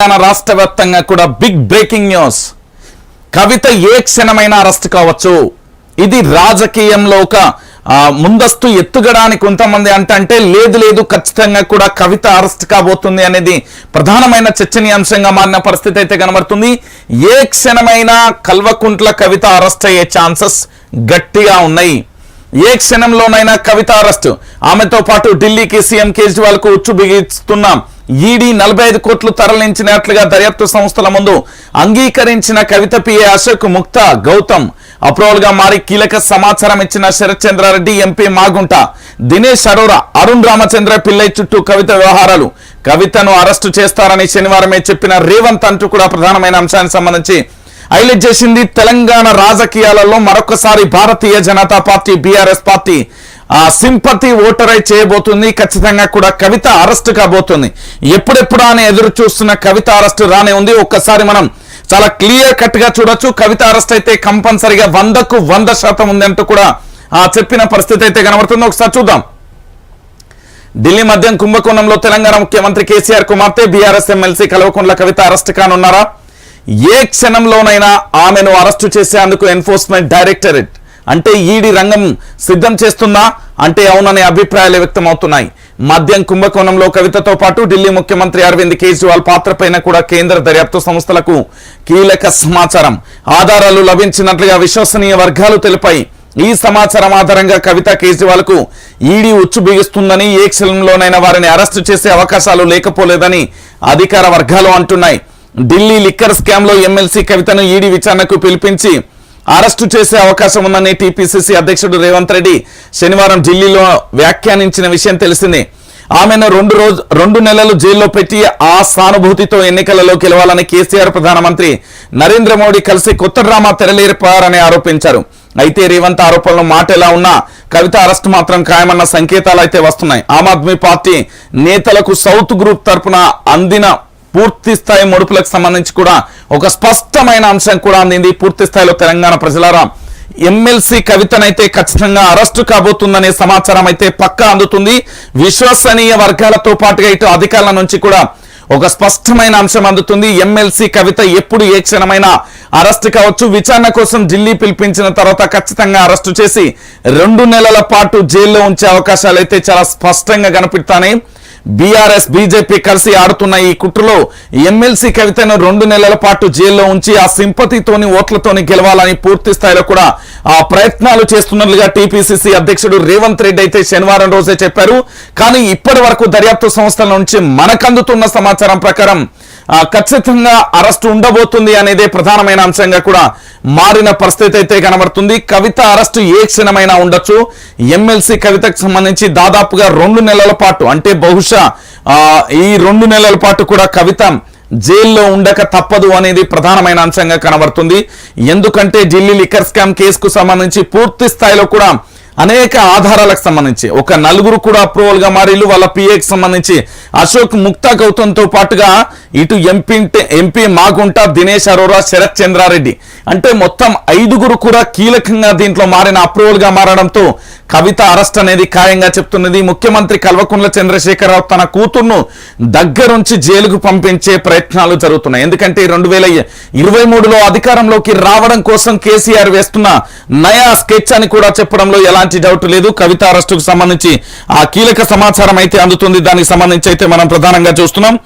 రాష్ట్ర వ్యాప్తంగా కూడా బిగ్ బ్రేకింగ్ న్యూస్. కవిత ఏ క్షణమైనా అరెస్ట్ కావచ్చు. ఇది రాజకీయంలో ఒక ముందస్తు ఎత్తుగడానికి కొంతమంది అంటే లేదు ఖచ్చితంగా కూడా కవిత అరెస్ట్ కాబోతుంది అనేది ప్రధానమైన చర్చనీయాంశంగా మారిన పరిస్థితి అయితే కనబడుతుంది. ఏ క్షణమైనా కల్వకుంట్ల కవిత అరెస్ట్ అయ్యే ఛాన్సెస్ గట్టిగా ఉన్నాయి. ఏ క్షణంలోనైనా కవిత అరెస్ట్. ఆమెతో పాటు ఢిల్లీకి సీఎం కేజ్రీవాల్ కు ఉచ్చు బిగిస్తున్నాం. ఈడీ 45 కోట్లు తరలించినట్లుగా దర్యాప్తు సంస్థల ముందు అంగీకరించిన కవిత పిఏ అశోక్ ముక్తా గౌతమ్ అప్రూవల్ గా మారి కీలక సమాచారం ఇచ్చిన శరత్ చంద్రారెడ్డి, ఎంపీ మాగుంట, దినేష్ అరోరా, అరుణ్ రామచంద్ర పిల్లై చుట్టూ కవిత వ్యవహారాలు. కవితను అరెస్టు చేస్తారని శనివారమే చెప్పిన రేవంత్ అంటూ కూడా ప్రధానమైన అంశానికి సంబంధించి హైలైట్ చేసింది. తెలంగాణ రాజకీయాలలో మరొకసారి Bharatiya Janata party BRS party sympathy ఓటరై చేయబోతుంది. ఖచ్చితంగా కూడా కవిత అరెస్ట్ కాబోతుంది. ఎప్పుడెప్పుడు అని ఎదురు చూస్తున్న కవిత అరెస్ట్ రానే ఉంది. ఒక్కసారి మనం చాలా క్లియర్ కట్ గా చూడొచ్చు. కవిత అరెస్ట్ అయితే కంపల్సరిగా 100కు 100% ఉంది అంటూ కూడా చెప్పిన పరిస్థితి అయితే కనబడుతుంది. ఒకసారి చూద్దాం. ఢిల్లీ మద్యం కుంభకోణంలో తెలంగాణ ముఖ్యమంత్రి కేసీఆర్ కుమార్తె BRS MLC Kalvakuntla Kavitha arrest కానున్నారా? ఏ క్షణంలోనైనా ఆమెను అరెస్టు చేసేందుకు ఎన్ఫోర్స్మెంట్ డైరెక్టరేట్ అంటే ఈడీ రంగం సిద్ధం చేస్తుందా అంటే అవుననే అభిప్రాయాలు వ్యక్తమవుతున్నాయి. మద్యం కుంభకోణంలో కవితతో పాటు ఢిల్లీ ముఖ్యమంత్రి అరవింద్ కేజ్రీవాల్ పాత్రపైన కూడా కేంద్ర దర్యాప్తు సంస్థలకు కీలక సమాచారం, ఆధారాలు లభించినట్లుగా విశ్వసనీయ వర్గాలు తెలిపాయి. ఈ సమాచారం ఆధారంగా కవిత కేజ్రీవాల్ కు ఈడీ ఉచ్చు బిగిస్తుందని, ఏ క్షణంలోనైనా వారిని అరెస్టు చేసే అవకాశాలు లేకపోలేదని అధికార వర్గాలు అంటున్నాయి. ఢిల్లీ లిక్కర్ స్కామ్ లో ఎమ్మెల్సీ కవితను ఈడీ విచారణకు పిలిపించి అరెస్టు చేసే అవకాశం ఉందని టీపీసీసీ అధ్యక్షుడు రేవంత్ రెడ్డి శనివారం ఢిల్లీలో వ్యాఖ్యానించిన విషయం తెలిసిందే. ఆమెను 2 నెలలు జైల్లో పెట్టి ఆ సానుభూతితో ఎన్నికలలో గెలవాలని కేసీఆర్, ప్రధానమంత్రి నరేంద్ర మోడీ కలిసి కొత్త డ్రామా తెరలేపారని ఆరోపించారు. అయితే రేవంత్ ఆరోపణలు మాట ఎలా ఉన్నా కవిత అరెస్ట్ మాత్రం ఖాయమన్న సంకేతాలు అయితే వస్తున్నాయి. ఆమ్ ఆద్మీ పార్టీ నేతలకు సౌత్ గ్రూప్ తరపున అందిన పూర్తి స్థాయి ముడుపులకు సంబంధించి కూడా ఒక స్పష్టమైన అంశం కూడా అందింది. పూర్తి స్థాయిలో తెలంగాణ ప్రజలారా ఎమ్మెల్సీ కవితనైతే ఖచ్చితంగా అరెస్టు కాబోతుందనే సమాచారం అయితే పక్కా అందుతుంది. విశ్వసనీయ వర్గాలతో పాటుగా ఇటు అధికారుల నుంచి కూడా ఒక స్పష్టమైన అంశం అందుతుంది. ఎమ్మెల్సీ కవిత ఎప్పుడు ఏ క్షణమైనా అరెస్ట్ కావచ్చు. విచారణ కోసం ఢిల్లీ పిలిపించిన తర్వాత ఖచ్చితంగా అరెస్టు చేసి 2 నెలల పాటు జైల్లో ఉంచే అవకాశాలు అయితే చాలా స్పష్టంగా కనిపిస్తాయి. బీఆర్ఎస్ బీజేపీ కలిసి ఆడుతున్న ఈ కుట్రలో ఎమ్మెల్సీ కవితను 2 నెలల పాటు జైల్లో ఉంచి ఆ సింపతితోని ఓట్లతోని గెలవాలని పూర్తి స్థాయిలో కూడా ప్రయత్నాలు చేస్తున్నట్లుగా టీపీసీసీ అధ్యక్షుడు రేవంత్ రెడ్డి అయితే శనివారం రోజే చెప్పారు. కానీ ఇప్పటి వరకు దర్యాప్తు సంస్థల నుంచి మనకందుతున్న సమాచారం ప్రకారం ఖచ్చితంగా అరెస్ట్ ఉండబోతుంది అనేదే ప్రధానమైన అంశంగా కూడా మారిన పరిస్థితి అయితే కనబడుతుంది. కవిత అరెస్టు ఏ క్షణమైనా ఉండొచ్చు. ఎమ్మెల్సీ కవితకు సంబంధించి దాదాపుగా 2 నెలల పాటు అంటే బహుశా ఈ 2 నెలల పాటు కూడా కవిత జైల్లో ఉండక తప్పదు అనేది ప్రధానమైన అంశంగా కనబడుతుంది. ఎందుకంటే ఢిల్లీ లిక్కర్ స్కామ్ కేసుకు సంబంధించి పూర్తి స్థాయిలో కూడా అనేక ఆధారాలకు సంబంధించి ఒక 4 కూడా అప్రూవల్ గా మారిలు. వాళ్ళ పిఏకి సంబంధించి అశోక్ ముక్తా గౌతమ్ తో పాటుగా ఇటు ఎంపీ మాగుంట, దినేష్ అరోరా, శరత్ చంద్రారెడ్డి అంటే మొత్తం 5 కూడా కీలకంగా దీంట్లో మారిన అప్రూవల్ గా మారడంతో కవిత అరెస్ట్ అనేది ఖాయంగా చెప్తున్నది. ముఖ్యమంత్రి కల్వకుంట్ల చంద్రశేఖరరావు తన కూతుర్ను దగ్గరుంచి జైలుకు పంపించే ప్రయత్నాలు జరుగుతున్నాయి. ఎందుకంటే 2023లో అధికారంలోకి రావడం కోసం కేసీఆర్ వేస్తున్న నయా స్కెచ్ అని కూడా చెప్పడంలో ఎలాంటి డౌట్ లేదు. కవిత అరెస్టుకు సంబంధించి ఆ కీలక సమాచారం అయితే అందుతుంది. దానికి సంబంధించి అయితే మనం ప్రధానంగా చూస్తున్నాం.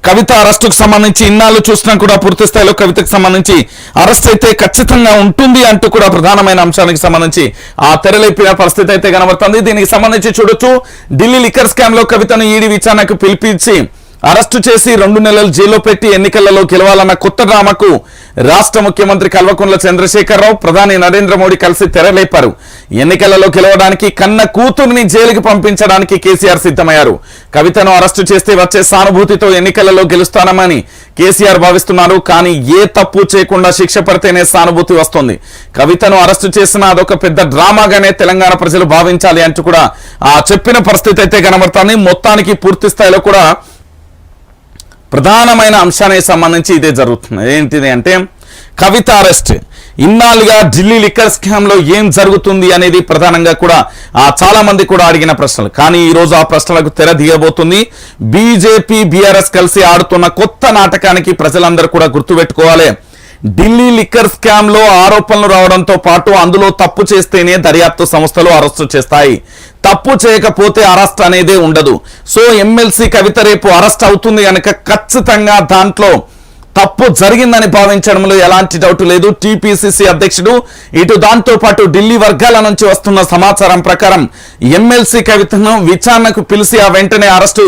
కవిత అరెస్టుకు సంబంధించి ఇన్నాళ్ళు చూసినా కూడా పూర్తి స్థాయిలో కవితకు సంబంధించి అరెస్ట్ అయితే ఖచ్చితంగా ఉంటుంది అంటూ కూడా ప్రధానమైన అంశానికి సంబంధించి తెరలేపిన పరిస్థితి అయితే కనబడుతుంది. దీనికి సంబంధించి చూడొచ్చు. ఢిల్లీ లిక్కర్ స్కామ్ లో కవితను ఈడీ విచారణకు పిలిపించి అరెస్టు చేసి 2 నెలలు జైల్లో పెట్టి ఎన్నికలలో గెలవాలన్న కొత్త డ్రామాకు రాష్ట్ర ముఖ్యమంత్రి కల్వకుంట్ల చంద్రశేఖరరావు, ప్రధాని నరేంద్ర మోడీ కలిసి తెరలేపారు. ఎన్నికలలో గెలవడానికి కన్న కూతుర్ని జైలుకి పంపించడానికి కేసీఆర్ సిద్ధమయ్యారు. కవితను అరెస్టు చేస్తే వచ్చే సానుభూతితో ఎన్నికలలో గెలుస్తానమని కేసీఆర్ భావిస్తున్నారు. కానీ ఏ తప్పు చేయకుండా శిక్ష పడితేనే సానుభూతి వస్తుంది. కవితను అరెస్టు చేసిన అదొక పెద్ద డ్రామాగానే తెలంగాణ ప్రజలు భావించాలి అంటూ కూడా చెప్పిన పరిస్థితి అయితే కనబడుతుంది. మొత్తానికి పూర్తి స్థాయిలో కూడా ప్రధానమైన అంశానికి సంబంధించి ఇదే జరుగుతుంది. ఏంటిది అంటే కవిత అరెస్ట్ ఇన్నాళ్ళుగా ఢిల్లీ లిక్కర్ స్కామ్ లో ఏం జరుగుతుంది అనేది ప్రధానంగా కూడా చాలా మంది కూడా అడిగిన ప్రశ్నలు. కానీ ఈ రోజు ఆ ప్రశ్నలకు తెర దిగబోతుంది. బీజేపీ బీఆర్ఎస్ కలిసి ఆడుతున్న కొత్త నాటకానికి ప్రజలందరూ కూడా గుర్తుపెట్టుకోవాలి. ఢిల్లీ లిక్కర్ స్కామ్ లో ఆరోపణలు రావడంతో పాటు అందులో తప్పు చేస్తేనే దర్యాప్తు సంస్థలు అరెస్టు చేస్తాయి, తప్పు చేయకపోతే అరెస్ట్ అనేదే ఉండదు. సో ఎమ్మెల్సీ కవిత రేపు అరెస్ట్ అవుతుంది కనుక ఖచ్చితంగా దాంట్లో తప్పు జరిగిందని భావించడంలో ఎలాంటి డౌట్ లేదు. టీపీసీసీ అధ్యక్షుడు ఇటు దాంతో పాటు ఢిల్లీ వర్గాల నుంచి వస్తున్న సమాచారం ప్రకారం ఎమ్మెల్సీ కవితను విచారణకు పిలిచి ఆ వెంటనే అరెస్టు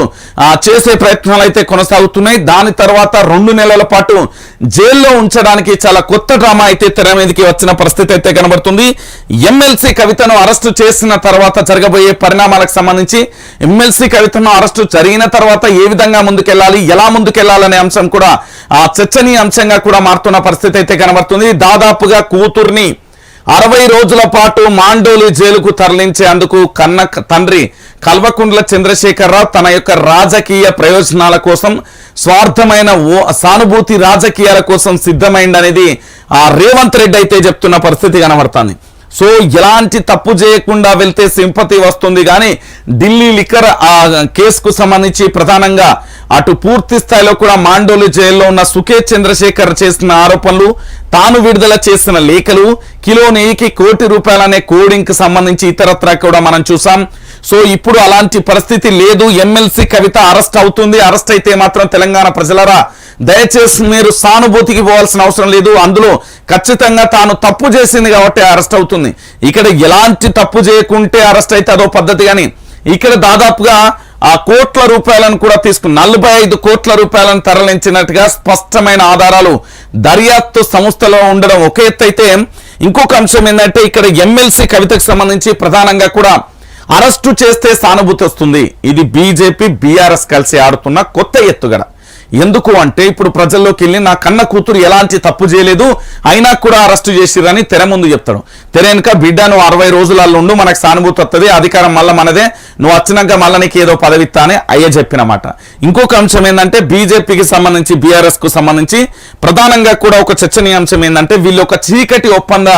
చేసే ప్రయత్నాలు అయితే కొనసాగుతున్నాయి. దాని తర్వాత 2 నెలల పాటు జైల్లో ఉంచడానికి చాలా కొత్త డ్రామా అయితే తెర మీదకి వచ్చిన పరిస్థితి అయితే కనబడుతుంది. ఎమ్మెల్సీ కవితను అరెస్టు చేసిన తర్వాత జరగబోయే పరిణామాలకు సంబంధించి ఎమ్మెల్సీ కవితను అరెస్టు జరిగిన తర్వాత ఏ విధంగా ముందుకెళ్లాలి, ఎలా ముందుకెళ్లాలనే అంశం కూడా చర్చనీయాంశంగా కూడా మారుతున్న పరిస్థితి అయితే కనబడుతుంది. దాదాపుగా కూతుర్ని 60 రోజుల పాటు మాండోలి జైలుకు తరలించేందుకు కన్న తండ్రి కల్వకుంట్ల చంద్రశేఖరరావు తన యొక్క రాజకీయ ప్రయోజనాల కోసం, స్వార్థమైన సానుభూతి రాజకీయాల కోసం సిద్ధమైందనేది రేవంత్ రెడ్డి అయితే చెప్తున్న పరిస్థితి కనబడుతుంది. సో ఎలాంటి తప్పు చేయకుండా వెళ్తే సింపతి వస్తుంది, కానీ ఢిల్లీ లిక్కర్ కేసుకు సంబంధించి ప్రధానంగా అటు పూర్తి స్థాయిలో కూడా మాండోలి జైల్లో ఉన్న సుఖేత్ చంద్రశేఖర్ చేసిన ఆరోపణలు, తాను విడుదల చేసిన లేఖలు, కిలో నెయ్యికి ₹1 అనే కోడింగ్ కి సంబంధించి ఇతరత్రా కూడా మనం చూసాం. సో ఇప్పుడు అలాంటి పరిస్థితి లేదు. ఎమ్మెల్సీ కవిత అరెస్ట్ అవుతుంది. అరెస్ట్ అయితే మాత్రం తెలంగాణ ప్రజలరా దయచేసి మీరు సానుభూతికి పోవాల్సిన అవసరం లేదు. అందులో ఖచ్చితంగా తాను తప్పు చేసింది కాబట్టి అరెస్ట్ అవుతుంది. ఇక్కడ ఎలాంటి తప్పు చేయకుంటే అరెస్ట్ అయితే అదో పద్ధతి, కానీ ఇక్కడ దాదాపుగా కోట్ల రూపాయలను కూడా తీసుకుని 45 కోట్ల రూపాయలను తరలించినట్టుగా స్పష్టమైన ఆధారాలు దర్యాప్తు సంస్థలో ఉండడం ఒక ఎత్తు అయితే, ఇంకొక అంశం ఏంటంటే ఇక్కడ ఎమ్మెల్సీ కవితకు సంబంధించి ప్రధానంగా కూడా అరెస్టు చేస్తే సానుభూతి వస్తుంది. ఇది బీజేపీ బీఆర్ఎస్ కలిసి ఆడుతున్న కొత్త ఎత్తుగడ. ఎందుకు అంటే ఇప్పుడు ప్రజల్లోకి వెళ్ళి నా కన్న కూతురు ఎలాంటి తప్పు చేయలేదు అయినా కూడా అరెస్టు చేసిరని తెర ముందు చెప్తాడు. తెర వెనుక బిడ్డ నువ్వు 60 రోజులలో ఉండు, మనకు సానుభూతి వస్తుంది, అధికారం మళ్ళీ మనదే, నువ్వు వచ్చినాక మళ్ళీ నీకు ఏదో పదవిత్తా అని అయ్యే చెప్పినమాట. ఇంకొక అంశం ఏంటంటే బీజేపీకి సంబంధించి బీఆర్ఎస్ కు సంబంధించి ప్రధానంగా కూడా ఒక చర్చనీయాంశం ఏంటంటే వీళ్ళు ఒక చీకటి ఒప్పంద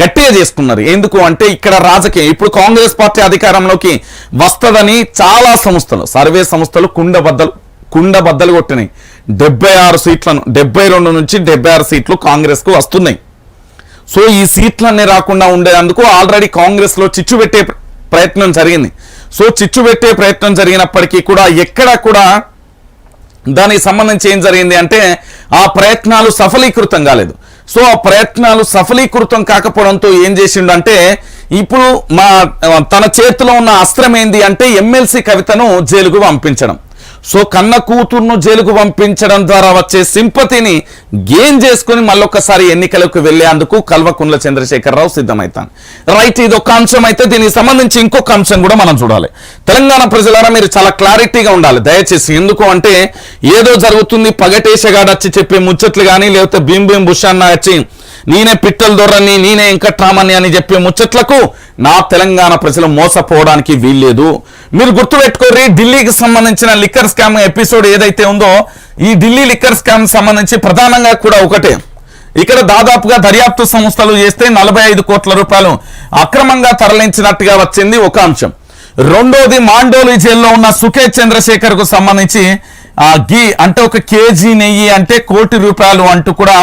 గట్టిగా చేసుకున్నారు. ఎందుకు అంటే ఇక్కడ రాజకీయం ఇప్పుడు కాంగ్రెస్ పార్టీ అధికారంలోకి వస్తుందని చాలా సంస్థలు, సర్వే సంస్థలు కుండ బద్దలు కొట్టినాయి. 76 సీట్లను 72 నుంచి 76 సీట్లు కాంగ్రెస్ కు వస్తున్నాయి. సో ఈ సీట్లన్నీ రాకుండా ఉండేందుకు ఆల్రెడీ కాంగ్రెస్ లో చిచ్చు పెట్టే ప్రయత్నం జరిగింది. సో చిచ్చు పెట్టే ప్రయత్నం జరిగినప్పటికీ కూడా ఎక్కడ కూడా దానికి సంబంధించి ఏం జరిగింది అంటే ఆ ప్రయత్నాలు సఫలీకృతం కాలేదు. సో ఆ ప్రయత్నాలు సఫలీకృతం కాకపోవడంతో ఏం చేసిండు అంటే ఇప్పుడు తన చేతిలో ఉన్న అస్త్రం ఏంది అంటే ఎమ్మెల్సీ కవితను జైలుకు పంపించడం. సో కన్న కూతుర్ను జైలుకు పంపించడం ద్వారా వచ్చే సింపతిని గెయిన్ చేసుకుని మళ్ళొక్కసారి ఎన్నికలకు వెళ్లేందుకు కల్వకుంట్ల చంద్రశేఖరరావు సిద్ధమవుతాను. రైట్, ఇది ఒక అంశం అయితే దీనికి సంబంధించి ఇంకొక అంశం కూడా మనం చూడాలి. తెలంగాణ ప్రజలారా మీరు చాలా క్లారిటీగా ఉండాలి దయచేసి. ఎందుకు అంటే ఏదో జరుగుతుంది పగటేషగాడు వచ్చి చెప్పే ముచ్చట్లు కానీ లేకపోతే భీం బుషాన్న వచ్చి నేనే పిట్టల దొరని నేనే వెంకట్రామని అని చెప్పే ముచ్చట్లకు నా తెలంగాణ ప్రజలు మోసపోవడానికి వీల్లేదు. మీరు గుర్తుపెట్టుకోర్రి, ఢిల్లీకి సంబంధించిన లిక్కర్ స్కామ్ ఎపిసోడ్ ఏదైతే ఉందో ఈ ఢిల్లీ లిక్కర్ స్కామ్ సంబంధించి ప్రధానంగా కూడా ఒకటే, ఇక్కడ దాదాపుగా దర్యాప్తు సంస్థలు చేస్తే 45 కోట్ల రూపాయలు అక్రమంగా తరలించినట్టుగా వచ్చింది ఒక అంశం. రెండోది మాండోలి జైల్లో ఉన్న సుఖేత్ చంద్రశేఖర్ కు సంబంధించి గీ అంటే 1 కేజీ నెయ్యి అంటే ₹1 అంటూ కూడా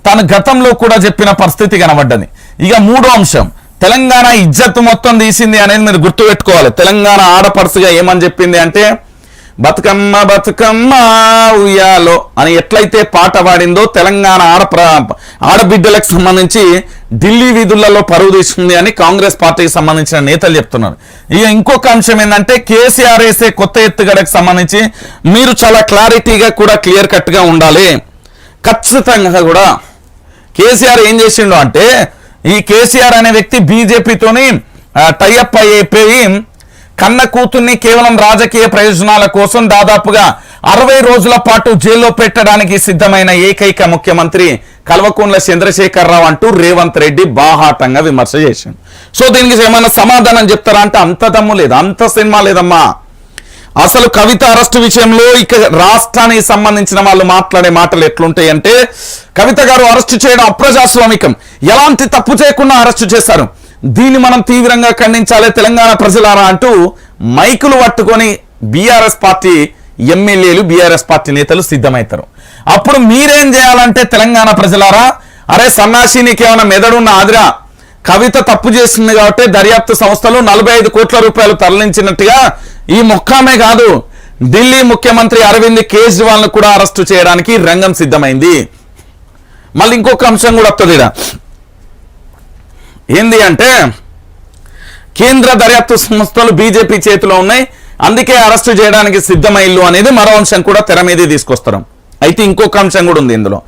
తన గతంలో కూడా చెప్పిన పరిస్థితి కనబడ్డది. ఇక మూడో అంశం తెలంగాణ ఇజ్జత్ మొత్తం తీసింది అనేది మీరు గుర్తుపెట్టుకోవాలి. తెలంగాణ ఆడపడుసుగా ఏమని చెప్పింది అంటే బతుకమ్మ బతుకమ్మ ఉయ్యాలో అని ఎట్లయితే పాట పాడిందో తెలంగాణ ఆడబిడ్డలకు సంబంధించి ఢిల్లీ వీధులలో పరువు తీసుకుంది అని కాంగ్రెస్ పార్టీకి సంబంధించిన నేతలు చెప్తున్నారు. ఇక ఇంకొక అంశం ఏంటంటే కేసీఆర్ వేసే కొత్త ఎత్తుగడకు సంబంధించి మీరు చాలా క్లారిటీగా కూడా క్లియర్ కట్ గా ఉండాలి. ఖచ్చితంగా కూడా కేసీఆర్ ఏం చేసిండు అంటే ఈ కేసీఆర్ అనే వ్యక్తి బీజేపీతోని టైఅప్ అయిపోయి కన్న కూతుర్ని కేవలం రాజకీయ ప్రయోజనాల కోసం దాదాపుగా 60 రోజుల పాటు జైల్లో పెట్టడానికి సిద్ధమైన ఏకైక ముఖ్యమంత్రి కల్వకుంట్ల చంద్రశేఖరరావు అంటూ రేవంత్ రెడ్డి బాహాటంగా విమర్శ చేసిండు. సో దీనికి ఏమైనా సమాధానం చెప్తారా అంటే అంత దమ్ము లేదు, అంత సినిమా లేదమ్మా. అసలు కవిత అరెస్టు విషయంలో ఇక రాష్ట్రానికి సంబంధించిన వాళ్ళు మాట్లాడే మాటలు ఎట్లుంటాయి అంటే, కవిత గారు అరెస్టు చేయడం అప్రజాస్వామికం, ఎలాంటి తప్పు చేయకుండా అరెస్టు చేశారు, దీన్ని మనం తీవ్రంగా ఖండించాలి తెలంగాణ ప్రజలారా అంటూ మైకులు పట్టుకొని బీఆర్ఎస్ పార్టీ ఎమ్మెల్యేలు బీఆర్ఎస్ పార్టీ నేతలు సిద్ధమవుతారు. అప్పుడు మీరేం చేయాలంటే తెలంగాణ ప్రజలారా, అరే సన్నాసి నీకేమైనా మెదడున్న ఆదిరా, కవిత తప్పు చేసింది కాబట్టి దర్యాప్తు సంస్థలు 45 కోట్ల రూపాయలు తరలించినట్టుగా ఈ మొక్కమే కాదు ఢిల్లీ ముఖ్యమంత్రి అరవింద్ కేజ్రీవాల్ ను కూడా అరెస్టు చేయడానికి రంగం సిద్ధమైంది. మళ్ళీ ఇంకొక అంశం కూడా వస్తుంది ఏంది అంటే, కేంద్ర దర్యాప్తు సంస్థలు బీజేపీ చేతిలో ఉన్నాయి, అందుకే అరెస్టు చేయడానికి సిద్ధమైల్లు అనేది మరో అంశం కూడా తెర మీదే తీసుకొస్తారు. అయితే ఇంకొక అంశం కూడా ఉంది ఇందులో.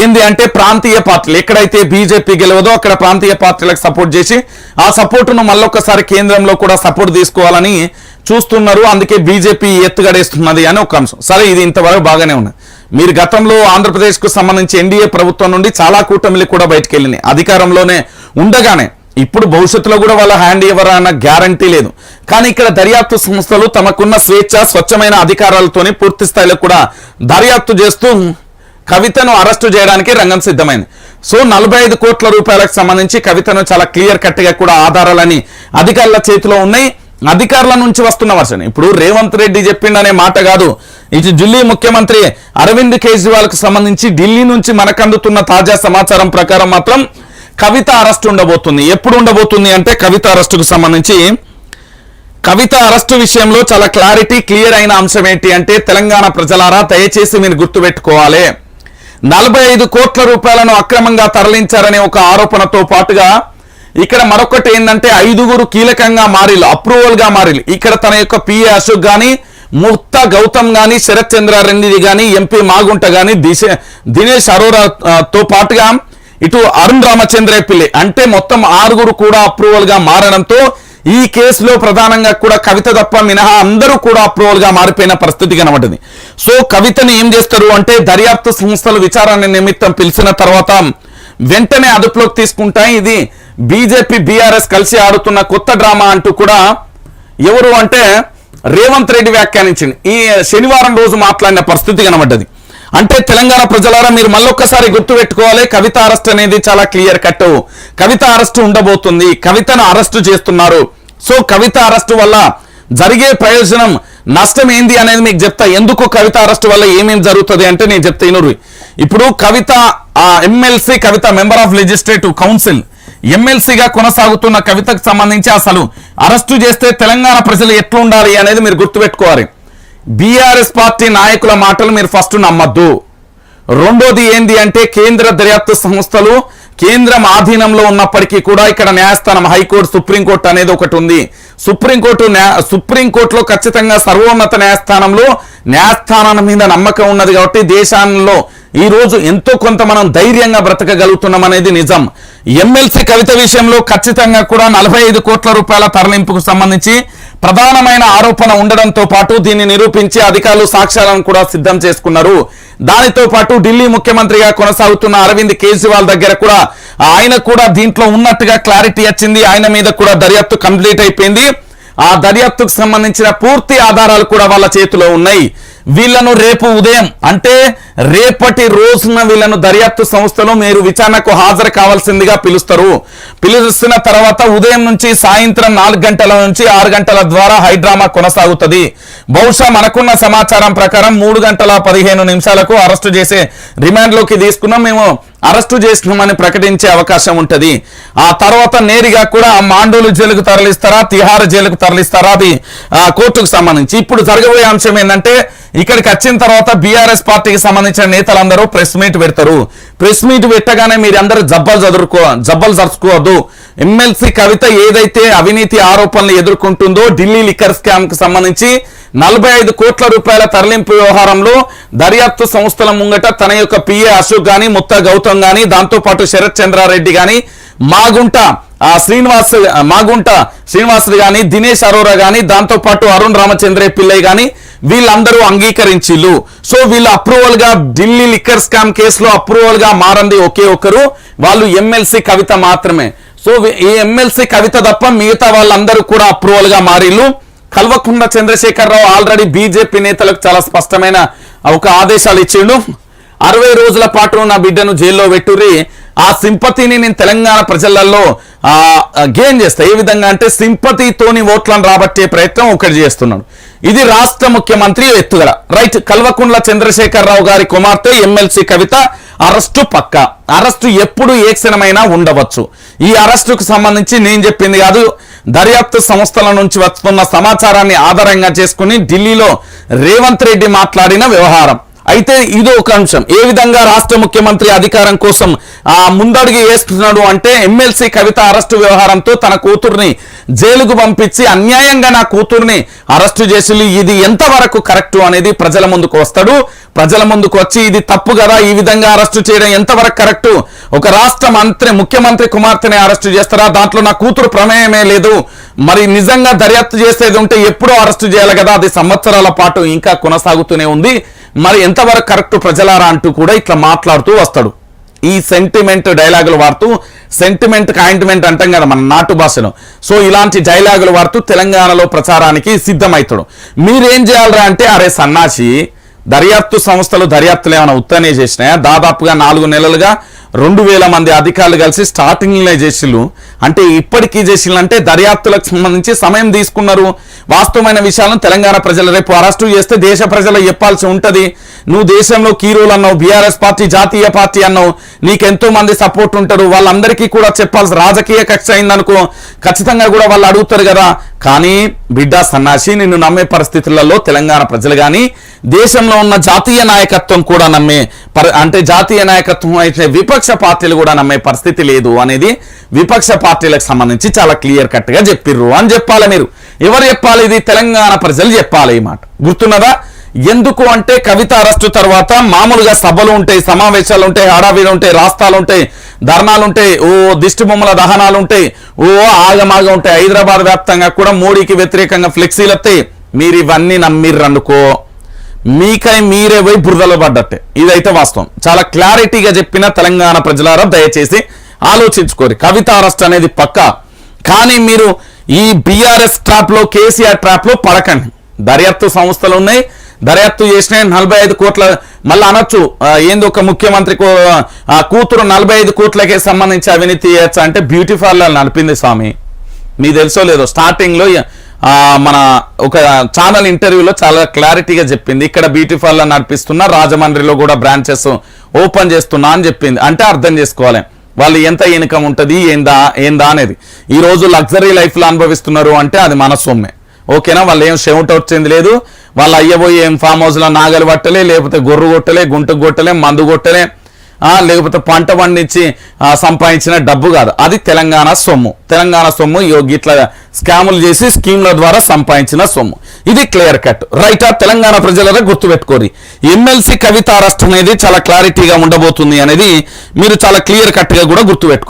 ఏంది అంటే, ప్రాంతీయ పార్టీలు ఎక్కడైతే బీజేపీ గెలవదో అక్కడ ప్రాంతీయ పార్టీలకు సపోర్ట్ చేసి ఆ సపోర్టును మళ్ళొక్కసారి కేంద్రంలో కూడా సపోర్ట్ తీసుకోవాలని చూస్తున్నారు, అందుకే బీజేపీ ఎత్తుగడేస్తున్నది అని ఒక అంశం. సరే, ఇది ఇంతవరకు బాగానే ఉన్నది. మీరు గతంలో ఆంధ్రప్రదేశ్కు సంబంధించి ఎన్డీఏ ప్రభుత్వం నుండి చాలా కూటమిలు కూడా బయటకు వెళ్ళినాయి అధికారంలోనే ఉండగానే. ఇప్పుడు భవిష్యత్తులో కూడా వాళ్ళ హ్యాండ్ ఓవర్ అన్న గ్యారంటీ లేదు. కానీ ఇక్కడ దర్యాప్తు సంస్థలు తమకున్న స్వేచ్ఛ స్వచ్ఛమైన అధికారాలతోనే పూర్తి స్థాయిలో కూడా దర్యాప్తు చేస్తూ కవితను అరెస్టు చేయడానికి రంగం సిద్ధమైంది. సో 45 కోట్ల రూపాయలకు సంబంధించి కవితను చాలా క్లియర్ కట్ గా కూడా ఆధారాలని అధికారుల చేతిలో ఉన్నాయి. అధికారుల నుంచి వస్తున్న వర్షన్ ఇప్పుడు రేవంత్ రెడ్డి చెప్పిండనే మాట కాదు, ఇటు ఢిల్లీ ముఖ్యమంత్రి అరవింద్ కేజ్రీవాల్ కు సంబంధించి ఢిల్లీ నుంచి మనకు అందుతున్న తాజా సమాచారం ప్రకారం మాత్రం కవిత అరెస్ట్ ఉండబోతుంది. ఎప్పుడు ఉండబోతుంది అంటే, కవిత అరెస్టుకు సంబంధించి కవిత అరెస్టు విషయంలో చాలా క్లియర్ అయిన అంశం ఏంటి అంటే, తెలంగాణ ప్రజలారా దయచేసి మీరు గుర్తుపెట్టుకోవాలి, 45 కోట్ల రూపాయలను అక్రమంగా తరలించారనే ఒక ఆరోపణతో పాటుగా ఇక్కడ మరొకటి ఏంటంటే 5గురు కీలకంగా మారిలు, అప్రూవల్ గా మారిలు. ఇక్కడ తన యొక్క పిఏ అశోక్ గాని, ముక్తా గౌతమ్ గాని, శరత్ చంద్రారెడ్డి గాని, ఎంపీ మాగుంట గాని, దినేష్ అరోరాతో పాటుగా ఇటు అరుణ్ రామచంద్రపిల్లి అంటే మొత్తం 6గురు కూడా అప్రూవల్ గా మారడంతో ఈ కేసులో ప్రధానంగా కూడా కవిత తప్ప మినహా అందరూ కూడా అప్రూవల్ గా మారిపోయిన పరిస్థితి కనబడింది. సో కవితని ఏం చేస్తారు అంటే, దర్యాప్తు సంస్థలు విచారణ నిమిత్తం పిలిచిన తర్వాత వెంటనే అదుపులోకి తీసుకుంటాయి. ఇది బీజేపీ బీఆర్ఎస్ కలిసి ఆడుతున్న కొత్త డ్రామా అంటూ కూడా ఎవరు అంటే రేవంత్ రెడ్డి వ్యాఖ్యానించింది. ఈ శనివారం రోజు మాట్లాడిన పరిస్థితి కనబడ్డది. అంటే తెలంగాణ ప్రజలారా మీరు మళ్ళొక్కసారి గుర్తుపెట్టుకోవాలి, కవిత అరెస్ట్ అనేది చాలా క్లియర్ కట్. కవిత అరెస్టు ఉండబోతుంది, కవితను అరెస్టు చేస్తున్నారు. సో కవిత అరెస్టు వల్ల జరిగే ప్రయోజనం నష్టం ఏంది అనేది మీకు చెప్తా. ఎందుకు కవిత అరెస్టు వల్ల ఏమేమి జరుగుతుంది అంటే నేను చెప్తా ఇనుర్రి. ఇప్పుడు Kavitha MLC Kavitha member of legislative council ఎమ్మెల్సీగా కొనసాగుతున్న కవితకు సంబంధించి అసలు అరెస్టు చేస్తే తెలంగాణ ప్రజలు ఎట్లుండాలి అనేది మీరు గుర్తుపెట్టుకోవాలి. బీఆర్ఎస్ పార్టీ నాయకుల మాటలు మీరు ఫస్ట్ నమ్మద్దు. రెండోది ఏంది అంటే, కేంద్ర దర్యాప్తు సంస్థలు కేంద్రం ఆధీనంలో ఉన్నప్పటికీ కూడా ఇక్కడ న్యాయస్థానం హైకోర్టు సుప్రీంకోర్టు అనేది ఒకటి ఉంది. సుప్రీంకోర్టులో ఖచ్చితంగా సర్వోన్నత న్యాయస్థానం మీద నమ్మకం ఉన్నది కాబట్టి దేశాల్లో ఈ రోజు ఎంతో కొంత మనం ధైర్యంగా బ్రతకగలుగుతున్నాం అనేది నిజం. ఎమ్మెల్సీ కవిత విషయంలో ఖచ్చితంగా కూడా 45 కోట్ల రూపాయల తరలింపుకు సంబంధించి ప్రధానమైన ఆరోపణ ఉండడంతో పాటు దీన్ని నిరూపించే అధికారులు సాక్ష్యాలను కూడా సిద్ధం చేసుకున్నారు. దానితో పాటు ఢిల్లీ ముఖ్యమంత్రిగా కొనసాగుతున్న అరవింద్ కేజ్రీవాల్ దగ్గర కూడా ఆయన కూడా దీంట్లో ఉన్నట్టుగా క్లారిటీ వచ్చింది. ఆయన మీద కూడా దర్యాప్తు కంప్లీట్ అయిపోయింది. ఆ దర్యాప్తుకు సంబంధించిన పూర్తి ఆధారాలు కూడా వాళ్ళ చేతిలో ఉన్నాయి. వీళ్ళను రేపు ఉదయం అంటే రేపటి రోజున వీళ్ళను దర్యాప్తు సంస్థలో మీరు విచారణకు హాజరు కావాల్సిందిగా పిలుస్తున్న తర్వాత ఉదయం నుంచి సాయంత్రం 4 గంటల నుంచి 6 గంటల ద్వారా హైడ్రామా కొనసాగుతుంది. బహుశా మనకున్న సమాచారం ప్రకారం 3 గంటల 15 నిమిషాలకు అరెస్టు చేసే రిమాండ్లోకి తీసుకున్నాం, మేము అరెస్టు చేసినామని ప్రకటించే అవకాశం ఉంటది. ఆ తర్వాత నేరుగా కూడా మాండూలు జైలుకు తరలిస్తారా, తిహార్ జైలుకు తరలిస్తారా, అది కోర్టుకు సంబంధించి. ఇప్పుడు జరగబోయే అంశం ఏంటంటే, ఇక్కడికి వచ్చిన తర్వాత బీఆర్ఎస్ పార్టీకి సంబంధించిన నేతలందరూ ప్రెస్ మీట్ పెడతారు. ప్రెస్ మీట్ పెట్టగానే మీరు అందరూ జబ్బలు జరుచుకోవద్దు. ఎమ్మెల్సీ కవిత ఏదైతే అవినీతి ఆరోపణలు ఎదుర్కొంటుందో ఢిల్లీ లిక్కర్ స్కామ్ కు సంబంధించి 45 కోట్ల రూపాయల తరలింపు వ్యవహారంలో దర్యాప్తు సంస్థల ముంగట తన యొక్క పిఏ అశోక్ గాని, ముత్తా గౌతమ్ గాని, దాంతో పాటు శరత్ చంద్రారెడ్డి గాని, మాగుంట శ్రీనివాసులు గాని, దినేష్ అరోరా గాని, దాంతో పాటు అరుణ్ రామచంద్ర పిల్లై గాని వీళ్ళందరూ అంగీకరించిల్లు. సో వీళ్ళు అప్రూవల్ గా ఢిల్లీ లిక్కర్ స్కామ్ కేసులో అప్రూవల్ గా మారంది ఒకే ఒక్కరు, వాళ్ళు ఎమ్మెల్సీ కవిత మాత్రమే. సో ఈ ఎమ్మెల్సీ కవిత తప్ప మిగతా వాళ్ళందరూ కూడా అప్రూవల్ గా మారిల్లు. కల్వకుంట్ల చంద్రశేఖరరావు ఆల్రెడీ బీజేపీ నేతలకు చాలా స్పష్టమైన ఒక ఆదేశాలు ఇచ్చిండు. 60 రోజుల పాటు నా బిడ్డను జైల్లో పెట్టుర్రి, ఆ సింపతిని నేను తెలంగాణ ప్రజలలో గెయిన్ చేస్తా. ఏ విధంగా అంటే సింపతితోని ఓట్లను రాబట్టే ప్రయత్నం ఒకటి చేస్తున్నాడు. ఇది రాష్ట్ర ముఖ్యమంత్రి ఎత్తుగడ. రైట్. కల్వకుంట్ల చంద్రశేఖరరావు గారి కుమార్తె ఎమ్మెల్సీ కవిత అరెస్టు పక్క. అరెస్టు ఎప్పుడు ఏ క్షణమైనా ఉండవచ్చు. ఈ అరెస్టుకు సంబంధించి నేను చెప్పింది కాదు, దర్యాప్తు సంస్థల నుంచి వస్తున్న సమాచారాన్ని ఆధారంగా చేసుకుని ఢిల్లీలో రేవంత్ రెడ్డి మాట్లాడిన వ్యవహారం. అయితే ఇది ఒక అంశం. ఏ విధంగా రాష్ట్ర ముఖ్యమంత్రి అధికారం కోసం ముందడుగు వేస్తున్నాడు అంటే, ఎమ్మెల్సీ కవిత అరెస్టు వ్యవహారంతో తన కూతుర్ని జైలుకు పంపించి అన్యాయంగా నా కూతుర్ని అరెస్టు చేసి ఇది ఎంతవరకు కరెక్టు అనేది ప్రజల ముందుకు వస్తాడు. ప్రజల ముందుకు వచ్చి ఇది తప్పు కదా, ఈ విధంగా అరెస్టు చేయడం ఎంతవరకు కరెక్టు, ఒక రాష్ట్ర ముఖ్యమంత్రి కుమార్తెని అరెస్టు చేస్తారా, దాంట్లో నా కూతురు ప్రమేయమే లేదు, మరి నిజంగా దర్యాప్తు చేసేది ఉంటే ఎప్పుడో అరెస్టు చేయాలి కదా, అది సంవత్సరాల పాటు ఇంకా కొనసాగుతూనే ఉంది, మరి ఎంతవరకు కరెక్ట్ ప్రజలారా అంటూ కూడా ఇట్లా మాట్లాడుతూ వస్తాడు. ఈ సెంటిమెంట్ డైలాగులు వాడుతూ, సెంటిమెంట్ కాయింట్మెంట్ అంటాం కదా మన నాటు భాషలో, సో ఇలాంటి డైలాగులు వాడుతూ తెలంగాణలో ప్రచారానికి సిద్ధమవుతాడు. మీరేం చేయాలరా అంటే, అరే సన్నాసి, దర్యాప్తు సంస్థలు దర్యాప్తులు ఏమైనా ఉత్తనే చేసినాయా? దాదాపుగా 4 నెలలుగా 2000 మంది అధికారులు కలిసి స్టార్టింగ్లో చేసిళ్ళు. అంటే ఇప్పటికీ చేసిళ్ళు అంటే దర్యాప్తులకు సంబంధించి సమయం తీసుకున్నారు. వాస్తవమైన విషయాలను తెలంగాణ ప్రజలు రేపు అరెస్టు చేస్తే దేశ ప్రజలు చెప్పాల్సి ఉంటుంది. నువ్వు దేశంలో కీరోలు అన్నావు, బీఆర్ఎస్ పార్టీ జాతీయ పార్టీ అన్నావు, నీకెంతో మంది సపోర్ట్ ఉంటారు, వాళ్ళందరికీ కూడా చెప్పాల్సి రాజకీయ కక్ష అయిందనుకో ఖచ్చితంగా కూడా వాళ్ళు అడుగుతారు కదా. కానీ బిడ్డ సన్నాసి, నిన్ను నమ్మే పరిస్థితులలో తెలంగాణ ప్రజలు కానీ దేశంలో ఉన్న జాతీయ నాయకత్వం కూడా నమ్మే అంటే జాతీయ నాయకత్వం అయితే విపక్ష పార్టీలు కూడా నమ్మే పరిస్థితి లేదు అనేది విపక్ష పార్టీలకు సంబంధించి చాలా క్లియర్ కట్ గా చెప్పిర్రు అని చెప్పాలి. మీరు ఎవరు చెప్పాలి? ఇది తెలంగాణ ప్రజలు చెప్పాలి. ఈ మాట గుర్తున్నదా? ఎందుకు అంటే కవిత అరెస్టు తర్వాత మామూలుగా సభలు ఉంటాయి, సమావేశాలు ఉంటాయి, హడావిడి ఉంటాయి, రాస్తాలు ఉంటాయి, ధర్నాలు ఉంటాయి, ఓ దిష్టి బొమ్మల దహనాలు ఉంటాయి, ఓ ఆగమాగా ఉంటాయి. హైదరాబాద్ వ్యాప్తంగా కూడా మోడీకి వ్యతిరేకంగా ఫ్లెక్సీలు వస్తాయి. మీరు ఇవన్నీ నమ్మిర్రనుకో మీకై మీరే పోయి బురదలో పడ్డట్టే. ఇదైతే వాస్తవం. చాలా క్లారిటీగా చెప్పిన తెలంగాణ ప్రజలారా దయచేసి ఆలోచించుకోరు. కవిత అరెస్ట్ అనేది పక్కా. కానీ మీరు ఈ బీఆర్ఎస్ ట్రాప్ లో, కేసీఆర్ ట్రాప్ లో పడకండి. దర్యాప్తు సంస్థలు ఉన్నాయి, దర్యాప్తు చేసిన 45 కోట్ల మళ్ళీ అనొచ్చు ఏంది ఒక ముఖ్యమంత్రి కూతురు 45 కోట్లకే సంబంధించి అవినీతి చేయొచ్చా అంటే, బ్యూటీ పార్లర్ నడిపింది స్వామి. మీకు తెలుసో లేదో, స్టార్టింగ్ లో మన ఒక ఛానల్ ఇంటర్వ్యూలో చాలా క్లారిటీగా చెప్పింది, ఇక్కడ బ్యూటీ పార్లర్ నడిపిస్తున్నా, రాజమండ్రిలో కూడా బ్రాంచెస్ ఓపెన్ చేస్తున్నా అని చెప్పింది. అంటే అర్థం చేసుకోవాలి వాళ్ళు ఎంత ఇన్కమ్ ఉంటుంది, ఏందా అనేది. ఈ రోజు లగ్జరీ లైఫ్ లో అనుభవిస్తున్నారు అంటే అది మన సొమ్మే. ఓకేనా? వాళ్ళు ఏం షెవుట్ వచ్చింది లేదు, వాళ్ళు అయ్యబోయి ఏం ఫామ్ హౌస్ లో నాగలు పట్టలే, లేకపోతే గొర్రు కొట్టలే, గుంటకు కొట్టలే, మందు కొట్టలే, లేకపోతే పంట పండించి సంపాదించిన డబ్బు కాదు, అది తెలంగాణ సొమ్ము. తెలంగాణ సొమ్ము ఇట్లా స్కాములు చేసి స్కీమ్ల ద్వారా సంపాదించిన సొమ్ము. ఇది క్లియర్ కట్. రైటా? తెలంగాణ ప్రజలరా గుర్తుపెట్టుకోరి. ఎమ్మెల్సీ కవిత అరెస్ట్ అనేది చాలా క్లారిటీగా ఉండబోతుంది అనేది మీరు చాలా క్లియర్ కట్ గా కూడా గుర్తుపెట్టుకోరు.